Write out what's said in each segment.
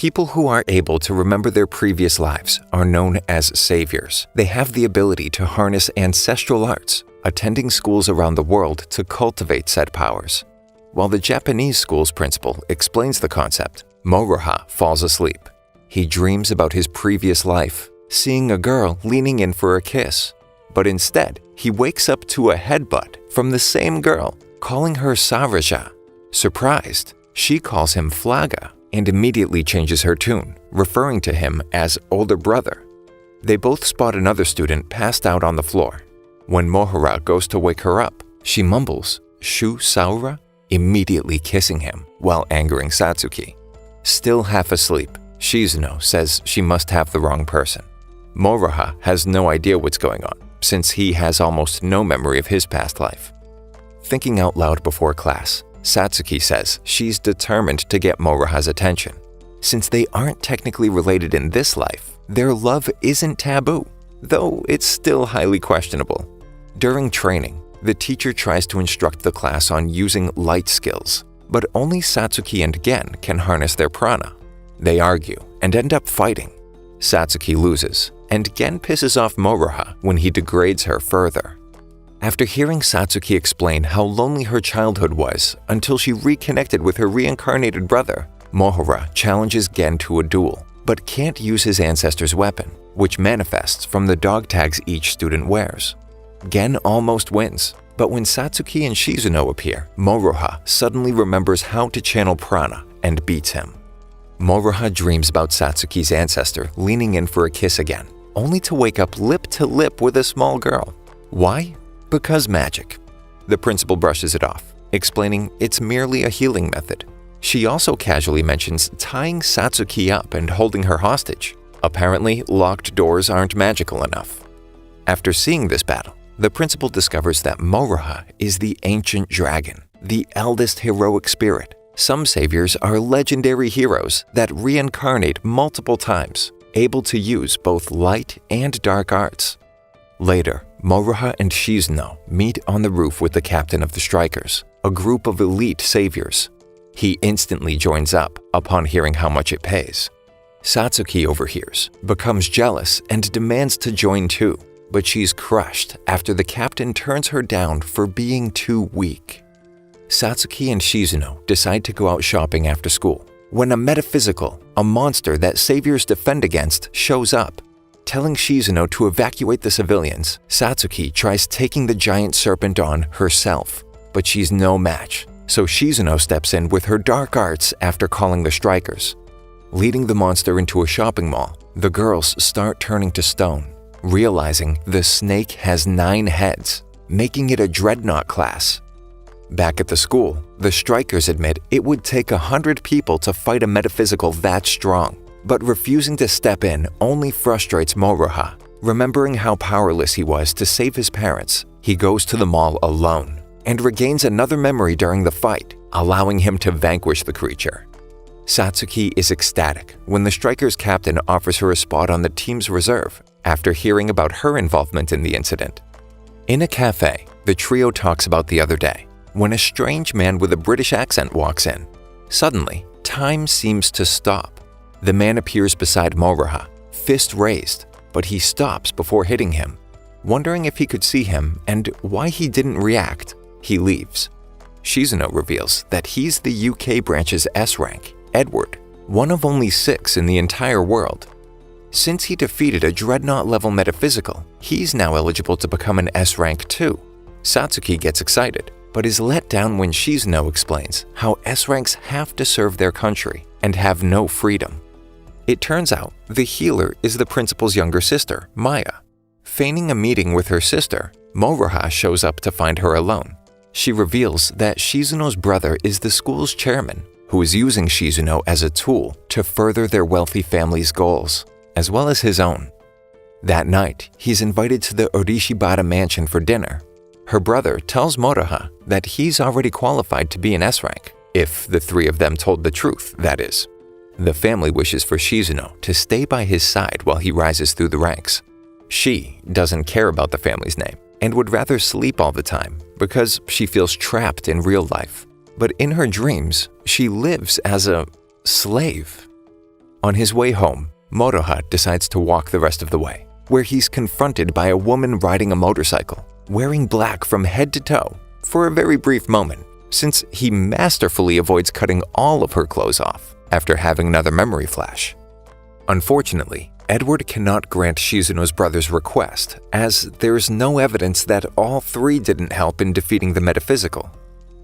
People who are able to remember their previous lives are known as saviors. They have the ability to harness ancestral arts, attending schools around the world to cultivate said powers. While the Japanese school's principal explains the concept, Moroha falls asleep. He dreams about his previous life, seeing a girl leaning in for a kiss. But instead, he wakes up to a headbutt from the same girl, calling her Sarasha. Surprised, she calls him Flaga and immediately changes her tune, referring to him as older brother. They both spot another student passed out on the floor. When Moroha goes to wake her up, she mumbles, "Shu Saura?" immediately kissing him while angering Satsuki. Still half asleep, Shizuno says she must have the wrong person. Moroha has no idea what's going on, since he has almost no memory of his past life. Thinking out loud before class, Satsuki says she's determined to get Moroha's attention. Since they aren't technically related in this life, their love isn't taboo, though it's still highly questionable. During training, the teacher tries to instruct the class on using light skills, but only Satsuki and Gen can harness their prana. They argue and end up fighting. Satsuki loses, and Gen pisses off Moroha when he degrades her further. After hearing Satsuki explain how lonely her childhood was until she reconnected with her reincarnated brother, Moroha challenges Gen to a duel, but can't use his ancestor's weapon, which manifests from the dog tags each student wears. Gen almost wins, but when Satsuki and Shizuno appear, Moroha suddenly remembers how to channel prana and beats him. Moroha dreams about Satsuki's ancestor leaning in for a kiss again, only to wake up lip to lip with a small girl. Why? Because magic. The principal brushes it off, explaining it's merely a healing method. She also casually mentions tying Satsuki up and holding her hostage. Apparently, locked doors aren't magical enough. After seeing this battle, the principal discovers that Moroha is the ancient dragon, the eldest heroic spirit. Some saviors are legendary heroes that reincarnate multiple times, able to use both light and dark arts. Later, Moroha and Shizuno meet on the roof with the captain of the Strikers, a group of elite saviors. He instantly joins up upon hearing how much it pays. Satsuki overhears, becomes jealous, and demands to join too, but she's crushed after the captain turns her down for being too weak. Satsuki and Shizuno decide to go out shopping after school, when a metaphysical, a monster that saviors defend against, shows up. Telling Shizuno to evacuate the civilians, Satsuki tries taking the giant serpent on herself, but she's no match, so Shizuno steps in with her dark arts after calling the Strikers. Leading the monster into a shopping mall, the girls start turning to stone, realizing the snake has 9 heads, making it a dreadnought class. Back at the school, the Strikers admit it would take 100 people to fight a metaphysical that strong, but refusing to step in only frustrates Moroha. Remembering how powerless he was to save his parents, he goes to the mall alone and regains another memory during the fight, allowing him to vanquish the creature. Satsuki is ecstatic when the Strikers' captain offers her a spot on the team's reserve after hearing about her involvement in the incident. In a cafe, the trio talks about the other day, when a strange man with a British accent walks in. Suddenly, time seems to stop. The man appears beside Moroha, fist raised, but he stops before hitting him. Wondering if he could see him and why he didn't react, he leaves. Shizuno reveals that he's the UK branch's S rank, Edward, one of only 6 in the entire world. Since he defeated a dreadnought-level metaphysical, he's now eligible to become an S rank too. Satsuki gets excited, but is let down when Shizuno explains how S ranks have to serve their country and have no freedom. It turns out the healer is the principal's younger sister, Maya. Feigning a meeting with her sister, Moroha shows up to find her alone. She reveals that Shizuno's brother is the school's chairman, who is using Shizuno as a tool to further their wealthy family's goals, as well as his own. That night, he's invited to the Orishibara mansion for dinner. Her brother tells Moroha that he's already qualified to be an S rank, if the 3 of them told the truth, that is. The family wishes for Shizuno to stay by his side while he rises through the ranks. She doesn't care about the family's name and would rather sleep all the time because she feels trapped in real life. But in her dreams, she lives as a slave. On his way home, Moroha decides to walk the rest of the way, where he's confronted by a woman riding a motorcycle, wearing black from head to toe for a very brief moment, since he masterfully avoids cutting all of her clothes off after having another memory flash. Unfortunately, Edward cannot grant Shizuno's brother's request, as there's no evidence that all three didn't help in defeating the metaphysical.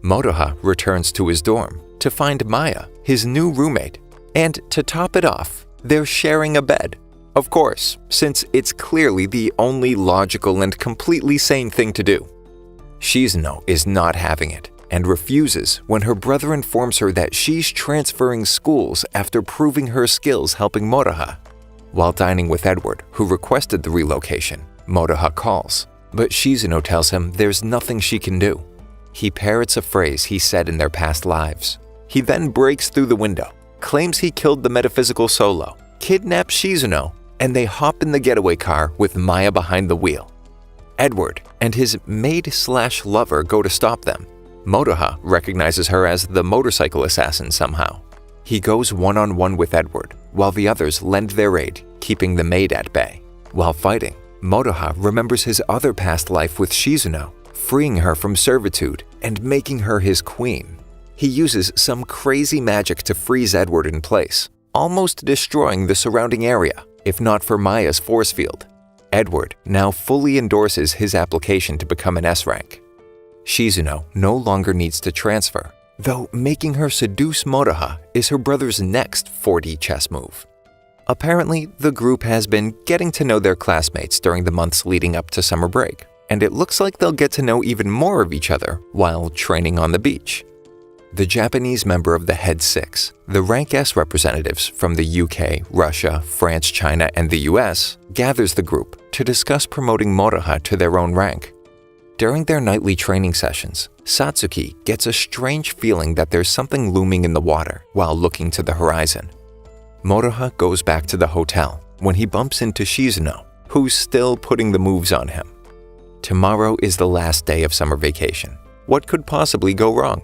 Moroha returns to his dorm to find Maya, his new roommate, and to top it off, they're sharing a bed. Of course, since it's clearly the only logical and completely sane thing to do. Shizuno is not having it and refuses when her brother informs her that she's transferring schools after proving her skills helping Moroha. While dining with Edward, who requested the relocation, Moroha calls, but Shizuno tells him there's nothing she can do. He parrots a phrase he said in their past lives. He then breaks through the window, claims he killed the metaphysical solo, kidnaps Shizuno, and they hop in the getaway car with Maya behind the wheel. Edward and his maid/lover go to stop them. Moroha recognizes her as the motorcycle assassin somehow. He goes one-on-one with Edward, while the others lend their aid, keeping the maid at bay. While fighting, Moroha remembers his other past life with Shizuno, freeing her from servitude and making her his queen. He uses some crazy magic to freeze Edward in place, almost destroying the surrounding area, if not for Maya's force field. Edward now fully endorses his application to become an S rank. Shizuno no longer needs to transfer, though making her seduce Moroha is her brother's next 4D chess move. Apparently, the group has been getting to know their classmates during the months leading up to summer break, and it looks like they'll get to know even more of each other while training on the beach. The Japanese member of the Head Six, the Rank S representatives from the UK, Russia, France, China, and the US, gathers the group to discuss promoting Moroha to their own rank. During their nightly training sessions, Satsuki gets a strange feeling that there's something looming in the water while looking to the horizon. Moroha goes back to the hotel when he bumps into Shizuno, who's still putting the moves on him. Tomorrow is the last day of summer vacation. What could possibly go wrong?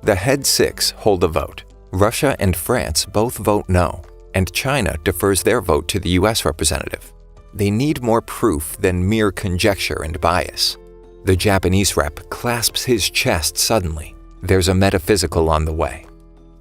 The Head Six hold a vote. Russia and France both vote no, and China defers their vote to the US representative. They need more proof than mere conjecture and bias. The Japanese rep clasps his chest suddenly. There's a metaphysical on the way.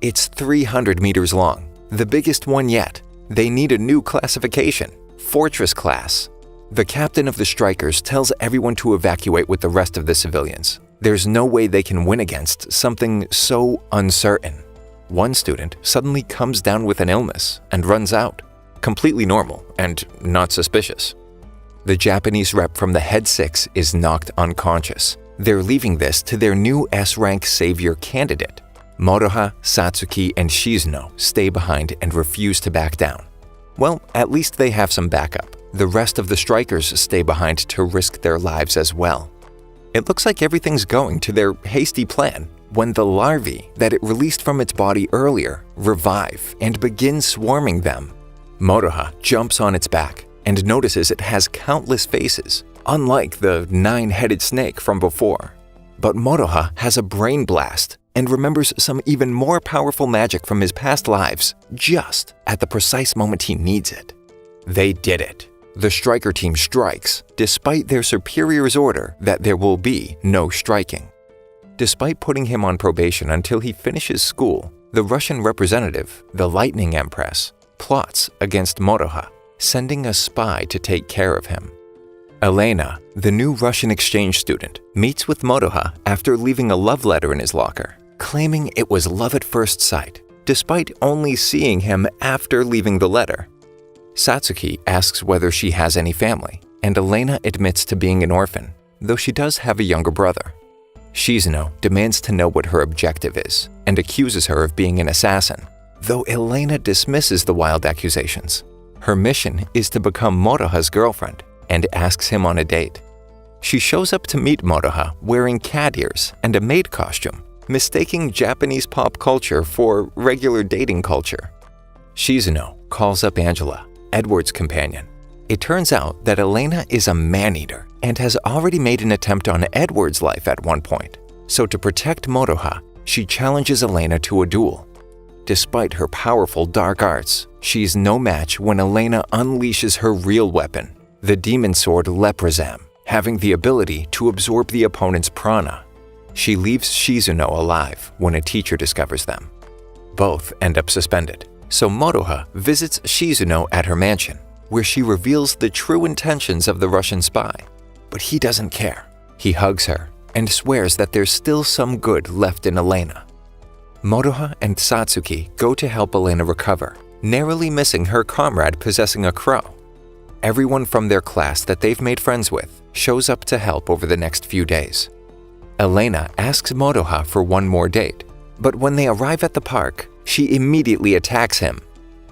It's 300 meters long, the biggest one yet. They need a new classification, Fortress Class. The captain of the strikers tells everyone to evacuate with the rest of the civilians. There's no way they can win against something so uncertain. One student suddenly comes down with an illness and runs out, completely normal and not suspicious. The Japanese rep from the Head Six is knocked unconscious. They're leaving this to their new S-rank savior candidate. Moroha, Satsuki, and Shizuno stay behind and refuse to back down. Well, at least they have some backup. The rest of the strikers stay behind to risk their lives as well. It looks like everything's going to their hasty plan when the larvae that it released from its body earlier revive and begin swarming them. Moroha jumps on its back and notices it has countless faces, unlike the 9-headed snake from before. But Moroha has a brain blast and remembers some even more powerful magic from his past lives just at the precise moment he needs it. They did it. The striker team strikes, despite their superior's order that there will be no striking. Despite putting him on probation until he finishes school, the Russian representative, the Lightning Empress, plots against Moroha, sending a spy to take care of him. Elena, the new Russian exchange student, meets with Moroha after leaving a love letter in his locker, claiming it was love at first sight, despite only seeing him after leaving the letter. Satsuki asks whether she has any family, and Elena admits to being an orphan, though she does have a younger brother. Shizuno demands to know what her objective is, and accuses her of being an assassin, though Elena dismisses the wild accusations. Her mission is to become Moroha's girlfriend and asks him on a date. She shows up to meet Moroha wearing cat ears and a maid costume, mistaking Japanese pop culture for regular dating culture. Shizuno calls up Angela, Edward's companion. It turns out that Elena is a man-eater and has already made an attempt on Edward's life at one point. So to protect Moroha, she challenges Elena to a duel. Despite her powerful dark arts, she's no match when Elena unleashes her real weapon, the demon sword Leprozam, having the ability to absorb the opponent's prana. She leaves Shizuno alive when a teacher discovers them. Both end up suspended, so Moroha visits Shizuno at her mansion, where she reveals the true intentions of the Russian spy. But he doesn't care. He hugs her and swears that there's still some good left in Elena. Moroha and Satsuki go to help Elena recover, narrowly missing her comrade possessing a crow. Everyone from their class that they've made friends with shows up to help over the next few days. Elena asks Moroha for one more date, but when they arrive at the park, she immediately attacks him.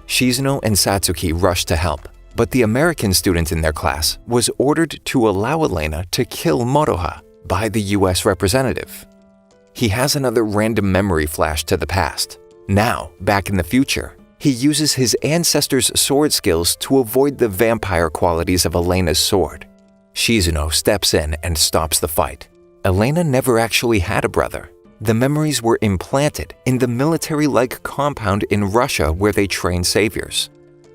Shizuno and Satsuki rush to help, but the American student in their class was ordered to allow Elena to kill Moroha by the US representative. He has another random memory flash to the past. Now, back in the future, he uses his ancestors' sword skills to avoid the vampire qualities of Elena's sword. Shizuno steps in and stops the fight. Elena never actually had a brother. The memories were implanted in the military-like compound in Russia where they train saviors.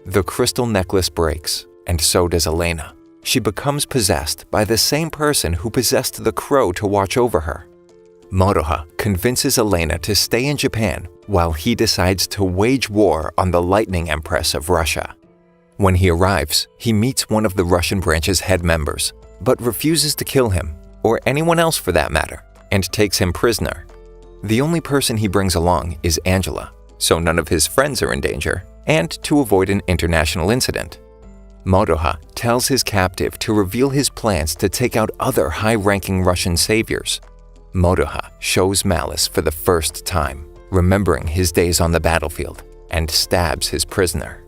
The crystal necklace breaks, and so does Elena. She becomes possessed by the same person who possessed the crow to watch over her. Moroha convinces Elena to stay in Japan while he decides to wage war on the Lightning Empress of Russia. When he arrives, he meets one of the Russian branch's head members, but refuses to kill him, or anyone else for that matter, and takes him prisoner. The only person he brings along is Angela, so none of his friends are in danger, and to avoid an international incident. Moroha tells his captive to reveal his plans to take out other high-ranking Russian saviors. Moroha shows malice for the first time, remembering his days on the battlefield, and stabs his prisoner.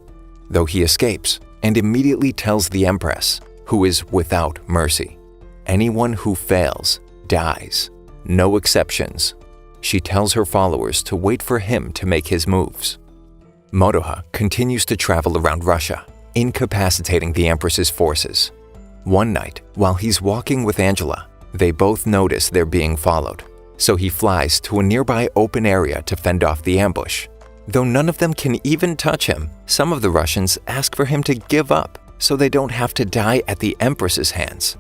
Though he escapes and immediately tells the Empress, who is without mercy, anyone who fails dies, no exceptions. She tells her followers to wait for him to make his moves. Moroha continues to travel around Russia, incapacitating the Empress's forces. One night, while he's walking with Angela, they both notice they're being followed, so he flies to a nearby open area to fend off the ambush. Though none of them can even touch him, some of the Russians ask for him to give up so they don't have to die at the Empress's hands.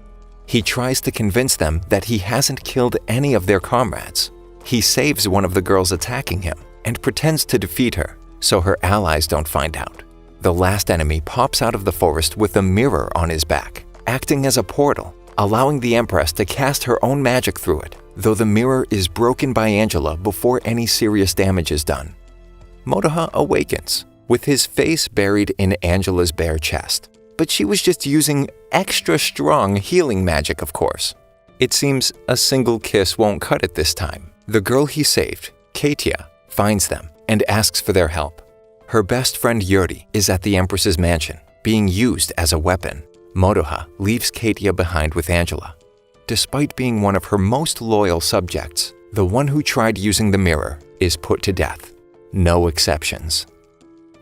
He tries to convince them that he hasn't killed any of their comrades. He saves one of the girls attacking him and pretends to defeat her so her allies don't find out. The last enemy pops out of the forest with a mirror on his back, acting as a portal, allowing the Empress to cast her own magic through it, though the mirror is broken by Angela before any serious damage is done. Moroha awakens, with his face buried in Angela's bare chest, but she was just using extra strong healing magic, of course. It seems a single kiss won't cut it this time. The girl he saved, Katia, finds them and asks for their help. Her best friend Yuri is at the Empress's mansion, being used as a weapon. Moroha leaves Katia behind with Angela. Despite being one of her most loyal subjects, the one who tried using the mirror is put to death. No exceptions.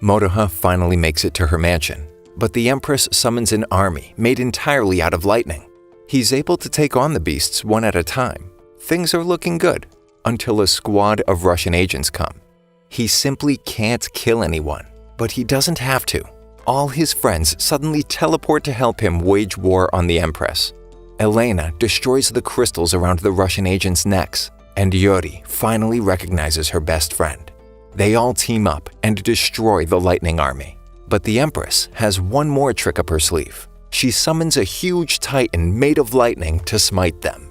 Moroha finally makes it to her mansion, but the Empress summons an army made entirely out of lightning. He's able to take on the beasts one at a time. Things are looking good, until a squad of Russian agents come. He simply can't kill anyone, but he doesn't have to. All his friends suddenly teleport to help him wage war on the Empress. Elena destroys the crystals around the Russian agents' necks, and Yuri finally recognizes her best friend. They all team up and destroy the Lightning Army. But the Empress has one more trick up her sleeve. She summons a huge titan made of lightning to smite them.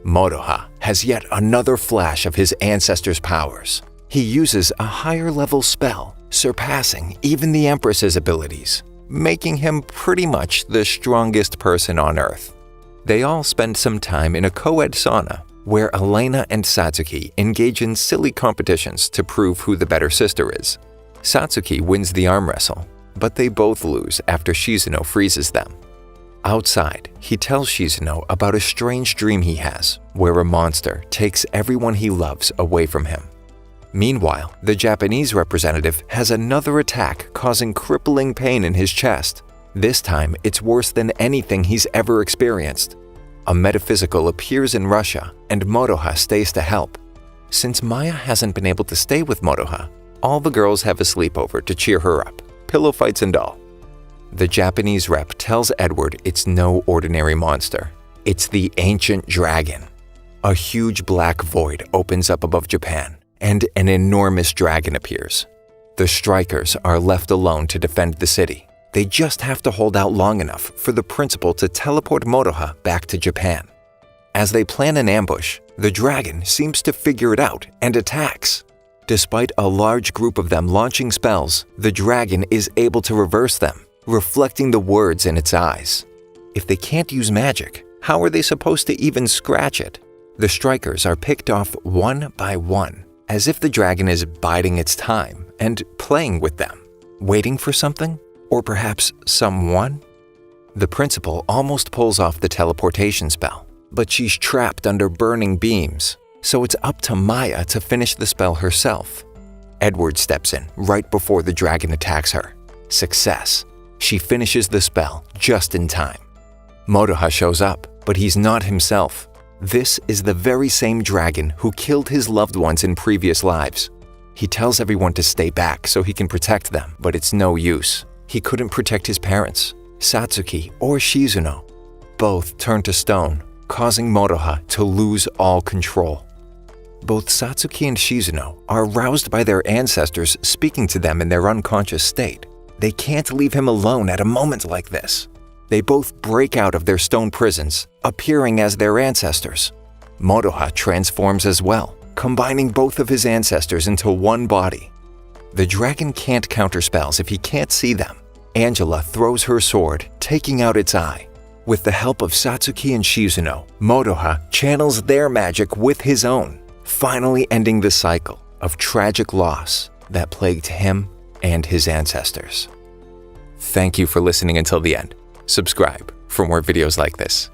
Moroha has yet another flash of his ancestors' powers. He uses a higher-level spell, surpassing even the Empress's abilities, making him pretty much the strongest person on Earth. They all spend some time in a co-ed sauna, where Elena and Satsuki engage in silly competitions to prove who the better sister is. Satsuki wins the arm wrestle, but they both lose after Shizuno freezes them. Outside, he tells Shizuno about a strange dream he has, where a monster takes everyone he loves away from him. Meanwhile, the Japanese representative has another attack causing crippling pain in his chest. This time, it's worse than anything he's ever experienced. A metaphysical appears in Russia, and Moroha stays to help. Since Maya hasn't been able to stay with Moroha, all the girls have a sleepover to cheer her up, pillow fights and all. The Japanese rep tells Edward it's no ordinary monster. It's the ancient dragon. A huge black void opens up above Japan, and an enormous dragon appears. The strikers are left alone to defend the city. They just have to hold out long enough for the principal to teleport Moroha back to Japan. As they plan an ambush, the dragon seems to figure it out and attacks. Despite a large group of them launching spells, the dragon is able to reverse them, reflecting the words in its eyes. If they can't use magic, how are they supposed to even scratch it? The strikers are picked off one by one, as if the dragon is biding its time and playing with them, waiting for something, or perhaps someone. The principal almost pulls off the teleportation spell, but she's trapped under burning beams, so it's up to Maya to finish the spell herself. Edward steps in right before the dragon attacks her. Success. She finishes the spell just in time. Moroha shows up, but he's not himself. This is the very same dragon who killed his loved ones in previous lives. He tells everyone to stay back so he can protect them, but it's no use. He couldn't protect his parents, Satsuki or Shizuno. Both turn to stone, causing Moroha to lose all control. Both Satsuki and Shizuno are roused by their ancestors speaking to them in their unconscious state. They can't leave him alone at a moment like this. They both break out of their stone prisons, appearing as their ancestors. Moroha transforms as well, combining both of his ancestors into one body. The dragon can't counter spells if he can't see them. Angela throws her sword, taking out its eye. With the help of Satsuki and Shizuno, Moroha channels their magic with his own, finally ending the cycle of tragic loss that plagued him and his ancestors. Thank you for listening until the end. Subscribe for more videos like this.